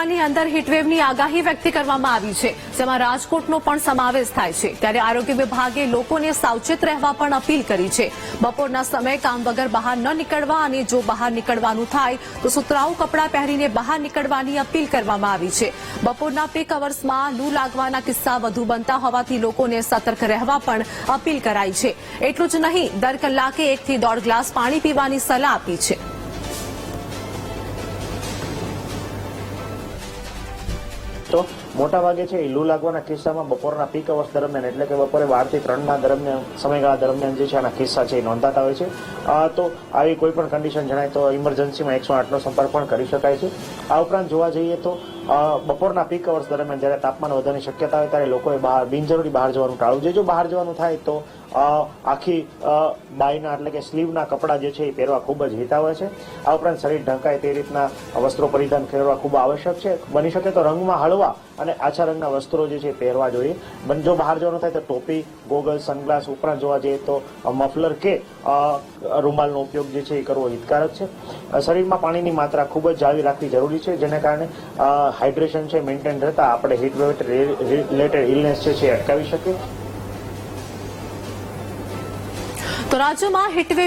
કલાકની અંદર હીટવેવની આગાહી વ્યક્ત કરવામાં આવી છે, જેમાં રાજકોટનો પણ સમાવેશ થાય છે। ત્યારે આરોગ્ય વિભાગે લોકોને સાવચેત રહેવા પણ અપીલ કરી છે। બપોરના સમયે કામ વગર બહાર ન નીકળવા અને જો બહાર નીકળવાનું થાય તો સુતરાઉ કપડાં પહેરીને બહાર નીકળવાની અપીલ કરવામાં આવી છે। બપોરના પીક અવર્સમાં લૂ લાગવાના કિસ્સા વધુ બનતા હોવાથી લોકોને સતર્ક રહેવા પણ અપીલ કરાઈ છે। એટલું જ નહીં, દર કલાકે 1 થી 1.5 ગ્લાસ પાણી પીવાની સલાહ આપી છે। તો મોટાભાગે છે લૂ લાગવાના કિસ્સામાં બપોરના પીક અવર્સ દરમિયાન એટલે કે બપોરે 12 થી 3 ના દરમિયાન સમયગાળા દરમિયાન જે છે આના કિસ્સા છે નોંધાતા હોય છે। તો આવી કોઈ પણ કન્ડિશન જણાય તો ઇમરજન્સીમાં 108નો સંપર્ક પણ કરી શકાય છે। આ ઉપરાંત જોવા જઈએ તો બપોરના પીક અવર્સ દરમિયાન જ્યારે તાપમાન વધવાની શક્યતા હોય ત્યારે લોકોએ બિનજરૂરી બહાર જવાનું ટાળવું જોઈએ। જો બહાર જવાનું થાય તો આખી બાયના એટલે કે સ્લીવના કપડાં જે છે એ પહેરવા ખૂબ જ હિતાવહ છે। આ ઉપરાંત શરીર ઢંકાય તે રીતના વસ્ત્રો પરિધાન કરવા ખૂબ આવશ્યક છે। બની શકે તો રંગમાં હળવા અને આછા રંગના વસ્ત્રો જે છે પહેરવા જોઈએ। જો બહાર જવાનું થાય તો ટોપી, ગોગલ, સનગ્લાસ ઉપરાંત જોવા જઈએ તો મફલર કે રૂમાલનો ઉપયોગ જે છે એ કરવો હિતકારક છે। શરીરમાં પાણીની માત્રા ખૂબ જ જાળવી રાખવી જરૂરી છે, જેને કારણે હાઇડ્રેશન છે મેન્ટેન રહેતા આપણે હીટ વેવ રિલેટેડ ઇલનેસ છે અટકાવી શકીએ। તો રાજ્યમાં હીટવેવ